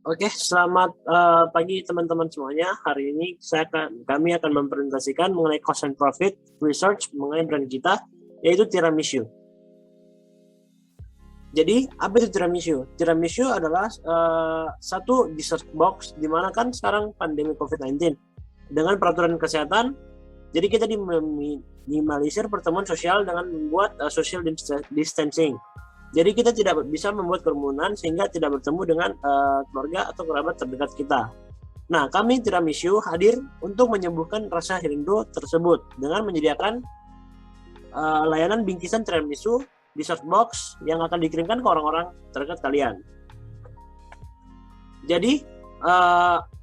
Oke, selamat pagi teman-teman semuanya. Hari ini kami akan mempresentasikan mengenai cost and profit research mengenai brand kita, yaitu tiramisu. Jadi, apa itu tiramisu? Tiramisu adalah satu dessert box, di mana kan sekarang pandemi COVID-19. Dengan peraturan kesehatan, jadi kita diminimalisir pertemuan sosial dengan membuat social distancing. Jadi kita tidak bisa membuat kerumunan sehingga tidak bertemu dengan keluarga atau kerabat terdekat kita. Nah, kami Tiramisu hadir untuk menyembuhkan rasa rindu tersebut dengan menyediakan layanan bingkisan tiramisu dessert box yang akan dikirimkan ke orang-orang terdekat kalian. Jadi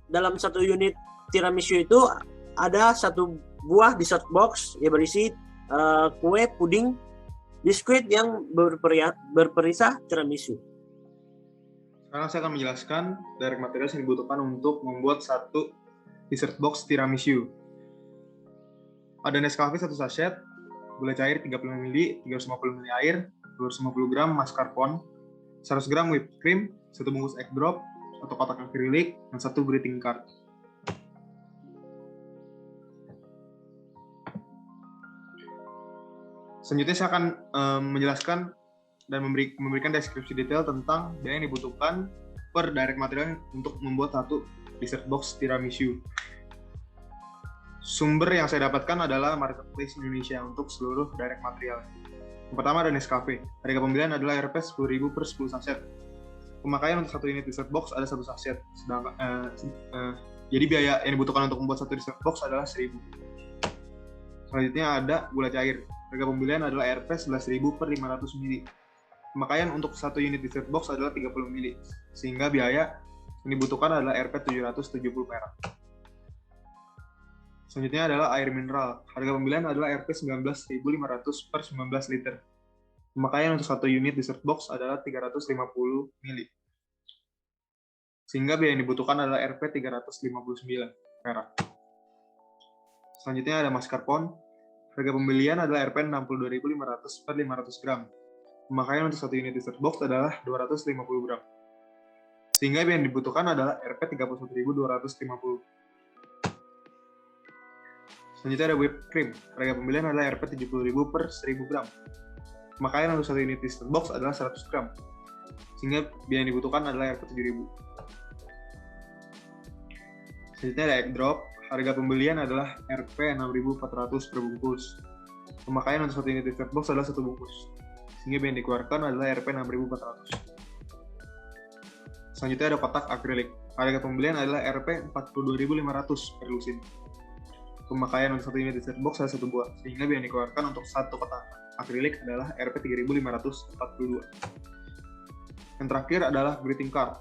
dalam satu unit tiramisu itu ada satu buah dessert box yang berisi kue, puding, biskuit yang berperisah tiramisu. Sekarang saya akan menjelaskan direct materials yang dibutuhkan untuk membuat satu dessert box tiramisu. Ada Nescafe 1 sachet, gula cair 35 ml, 350 ml air, 250 gram mascarpone, 100 gram whipped cream, 1 bungkus egg drop, 1 kotak akrilik, dan 1 greeting card. Selanjutnya saya akan menjelaskan dan memberikan deskripsi detail tentang biaya yang dibutuhkan per direct material untuk membuat satu dessert box tiramisu. Sumber yang saya dapatkan adalah Marketplace Indonesia untuk seluruh direct material. Yang pertama ada Nescafe. Harga pembelian adalah Rp 10.000 per 10 sachet. Pemakaian untuk satu unit dessert box ada 1 sachet. Jadi biaya yang dibutuhkan untuk membuat satu dessert box adalah 1.000. Selanjutnya ada gula cair. Harga pembelian adalah Rp 11.000 per 500 ml. Pemakaian untuk satu unit dessert box adalah 30 ml, sehingga biaya yang dibutuhkan adalah Rp 770 perak. Selanjutnya adalah air mineral. Harga pembelian adalah Rp 19.500 per 19 liter. Pemakaian untuk satu unit dessert box adalah 350 ml, sehingga biaya yang dibutuhkan adalah Rp 359 perak. Selanjutnya ada mascarpone. Harga pembelian adalah Rp 62.500 per 500 gram. Pemakaian untuk satu unit dessert box adalah 250 gram. Sehingga yang dibutuhkan adalah Rp 31.250. Selanjutnya ada whipped cream. Harga pembelian adalah Rp 70.000 per 1000 gram. Pemakaian untuk satu unit dessert box adalah 100 gram. Sehingga biaya yang dibutuhkan adalah Rp 7.000. Selanjutnya ada egg drop. Harga pembelian adalah Rp 6.400 per bungkus. Pemakaian untuk satu unit dessert box adalah 1 bungkus. Sehingga biaya yang dikeluarkan adalah Rp 6.400. Selanjutnya ada kotak akrilik. Harga pembelian adalah Rp 42.500 per lusin. Pemakaian untuk satu unit dessert box adalah 1 buah. Sehingga biaya yang dikeluarkan untuk satu kotak akrilik adalah Rp 3.542. Yang terakhir adalah greeting card.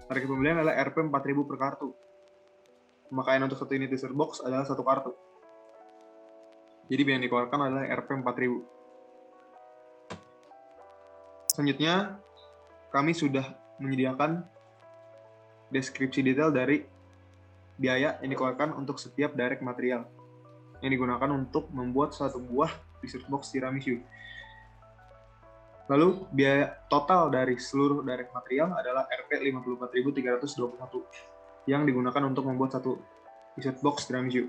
Harga pembelian adalah Rp 4.000 per kartu. Pemakaian untuk satu unit dessert box adalah 1 kartu. Jadi biaya yang dikeluarkan adalah Rp 4.000. Selanjutnya, kami sudah menyediakan deskripsi detail dari biaya yang dikeluarkan untuk setiap direct material yang digunakan untuk membuat satu buah dessert box tiramisu. Lalu, biaya total dari seluruh direct material adalah Rp 54.321 yang digunakan untuk membuat satu dessert box tiramisu.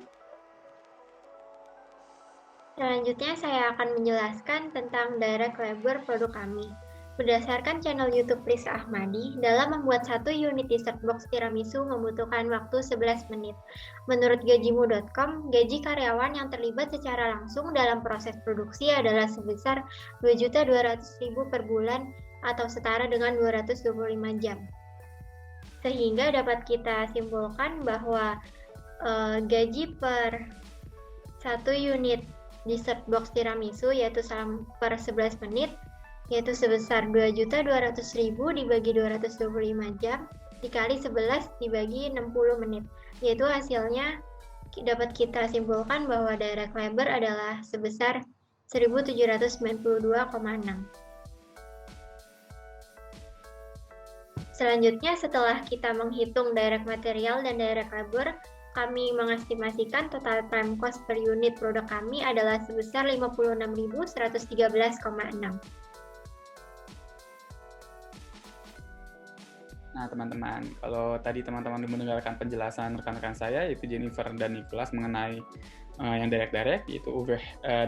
Selanjutnya saya akan menjelaskan tentang direct labor produk kami. Berdasarkan channel YouTube Lisa Ahmadi, dalam membuat satu unit dessert box tiramisu membutuhkan waktu 11 menit. Menurut gajimu.com, gaji karyawan yang terlibat secara langsung dalam proses produksi adalah sebesar Rp2.200.000 per bulan atau setara dengan 225 jam. Sehingga dapat kita simpulkan bahwa gaji per satu unit dessert box tiramisu yaitu per 11 menit yaitu sebesar Rp2.200.000 dibagi 225 jam dikali 11 dibagi 60 menit. Yaitu hasilnya dapat kita simpulkan bahwa direct labor adalah sebesar 1.792,6. Selanjutnya, setelah kita menghitung direct material dan direct labor, kami mengestimasikan total prime cost per unit produk kami adalah sebesar 56.113,6. Nah, teman-teman, kalau tadi teman-teman mendengarkan penjelasan rekan-rekan saya, yaitu Jennifer dan Nicholas mengenai yang direct, yaitu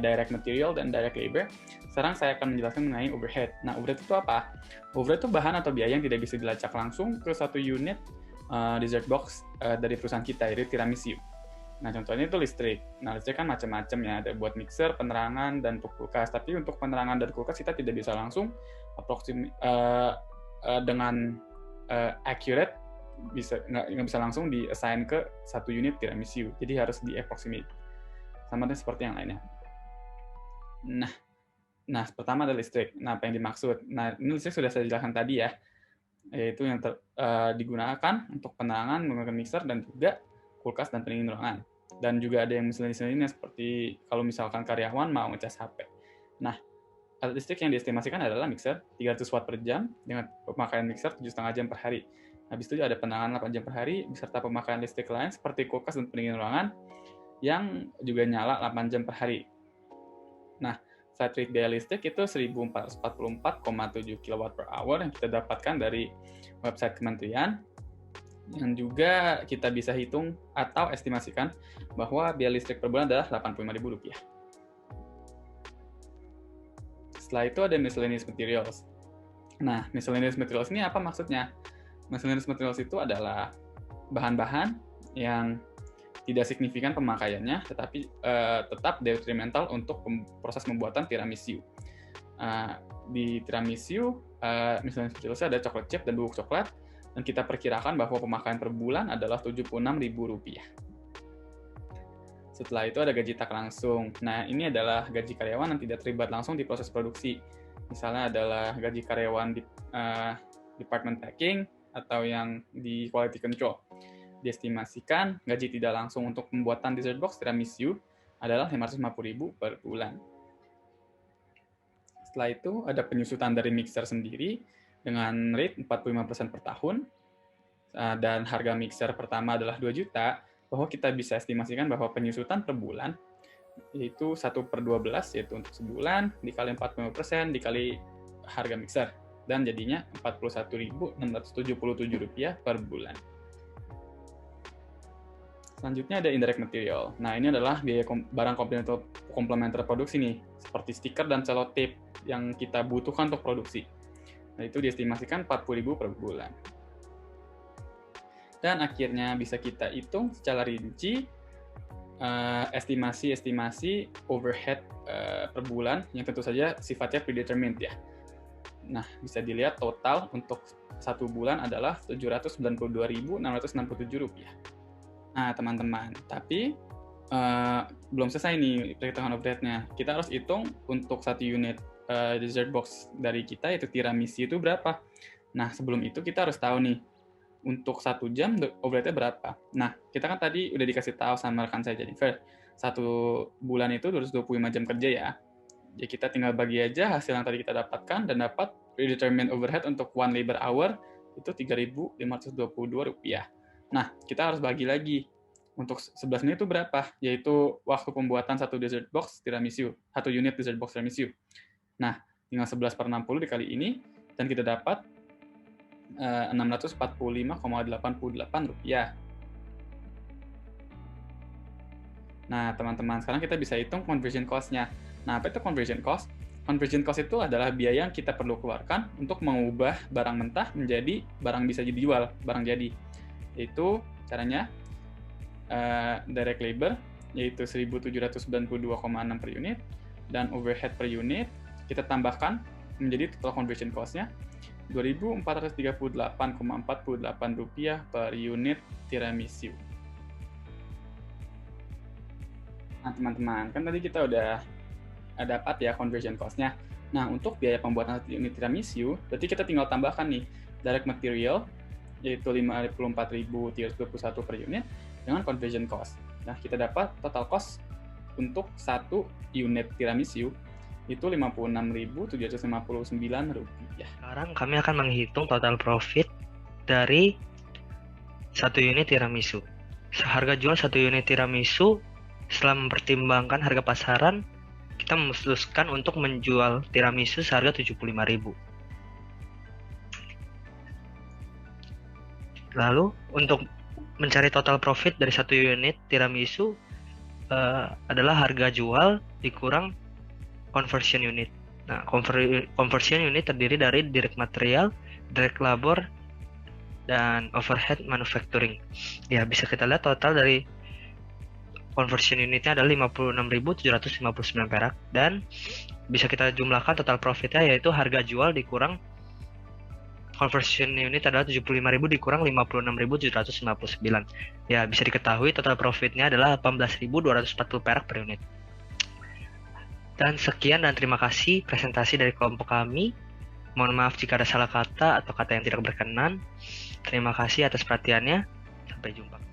direct material dan direct labor. Sekarang saya akan menjelaskan mengenai overhead. Nah, overhead itu apa? Overhead itu bahan atau biaya yang tidak bisa dilacak langsung ke satu unit dessert box dari perusahaan kita, yaitu tiramisu. Nah, contohnya itu listrik. Nah, listrik kan macam-macam ya, ada buat mixer, penerangan, dan untuk kulkas. Tapi untuk penerangan dan kulkas kita tidak bisa langsung dengan accurate, nggak bisa langsung di-assign ke satu unit tiramisu. Jadi harus di-approximate. Sama dengan seperti yang lainnya. Nah, pertama ada listrik. Nah, apa yang dimaksud? Nah, ini listrik sudah saya jelaskan tadi ya, yaitu yang digunakan untuk penerangan menggunakan mixer dan juga kulkas dan pendingin ruangan. Dan juga ada yang miscellaneous seperti kalau misalkan karyawan mau ngecas HP. Nah, alat listrik yang diestimasikan adalah mixer 300 watt per jam dengan pemakaian mixer 7,5 jam per hari. Habis itu ada penerangan 8 jam per hari beserta pemakaian listrik lain seperti kulkas dan pendingin ruangan yang juga nyala 8 jam per hari. Nah, flat rate biaya listrik itu 1444,7 kW per hour yang kita dapatkan dari website kementerian, yang juga kita bisa hitung atau estimasikan bahwa biaya listrik per bulan adalah Rp85.000. Setelah itu ada miscellaneous materials. Nah, miscellaneous materials ini apa maksudnya? Miscellaneous materials itu adalah bahan-bahan yang tidak signifikan pemakaiannya, tetapi tetap detrimental untuk proses pembuatan tiramisu. Di tiramisu, misalnya seperti ada coklat chip dan bubuk coklat, dan kita perkirakan bahwa pemakaian per bulan adalah Rp76.000. Setelah itu ada gaji tak langsung. Nah, ini adalah gaji karyawan yang tidak terlibat langsung di proses produksi. Misalnya adalah gaji karyawan di department packing atau yang di quality control. Diestimasikan gaji tidak langsung untuk pembuatan dessert box tiramisu adalah Rp550.000 per bulan. Setelah itu ada penyusutan dari mixer sendiri dengan rate 45% per tahun, dan harga mixer pertama adalah 2 juta, bahwa kita bisa estimasikan bahwa penyusutan per bulan yaitu 1/12, yaitu untuk sebulan dikali 45% dikali harga mixer, dan jadinya Rp41.677 per bulan. Selanjutnya ada indirect material. Nah, ini adalah biaya barang komplementer produksi nih, seperti stiker dan selotip yang kita butuhkan untuk produksi. Nah, itu diestimasikan Rp40.000 per bulan. Dan akhirnya bisa kita hitung secara rinci estimasi overhead per bulan yang tentu saja sifatnya predetermined ya. Nah, bisa dilihat total untuk satu bulan adalah Rp792.667. Nah, teman-teman, tapi belum selesai nih perhitungan overhead-nya. Kita harus hitung untuk satu unit dessert box dari kita, yaitu tiramisu itu berapa. Nah, sebelum itu kita harus tahu nih, untuk 1 jam overhead-nya berapa. Nah, kita kan tadi udah dikasih tahu sama rekan saya Jennifer, 1 bulan itu 225 jam kerja ya. Ya, kita tinggal bagi aja hasil yang tadi kita dapatkan dan dapat predetermined overhead untuk 1 labor hour itu Rp3.522. Nah, kita harus bagi lagi. Untuk 11 menit itu berapa? Yaitu waktu pembuatan satu dessert box tiramisu, satu unit dessert box tiramisu. Nah, tinggal 11/60 dikali ini, dan kita dapat Rp645,88. Nah, teman-teman, sekarang kita bisa hitung conversion cost-nya. Nah, apa itu conversion cost? Conversion cost itu adalah biaya yang kita perlu keluarkan untuk mengubah barang mentah menjadi barang bisa dijual, barang jadi. Yaitu caranya direct labor, yaitu 1.792,6 per unit, dan overhead per unit kita tambahkan menjadi total conversion cost-nya Rp2.438,48 per unit tiramisu. Nah, teman-teman, kan tadi kita udah dapat ya conversion cost-nya. Nah, untuk biaya pembuatan satu unit tiramisu, berarti kita tinggal tambahkan nih direct material, yaitu Rp54.321 per unit, dengan conversion cost. Nah, kita dapat total cost untuk satu unit tiramisu itu Rp56.759. Sekarang kami akan menghitung total profit dari satu unit tiramisu. Harga jual satu unit tiramisu setelah mempertimbangkan harga pasaran, kita memutuskan untuk menjual tiramisu seharga Rp75.000. Lalu untuk mencari total profit dari satu unit tiramisu adalah harga jual dikurang conversion unit. Nah, conversion unit terdiri dari direct material, direct labor, dan overhead manufacturing. Ya, bisa kita lihat total dari conversion unitnya adalah 56.759 perak, dan bisa kita jumlahkan total profitnya yaitu harga jual dikurang conversion unit adalah 75.000 dikurang 56.759. Ya, bisa diketahui total profitnya adalah 18.240 perak per unit. Dan sekian dan terima kasih presentasi dari kelompok kami. Mohon maaf jika ada salah kata atau kata yang tidak berkenan. Terima kasih atas perhatiannya. Sampai jumpa.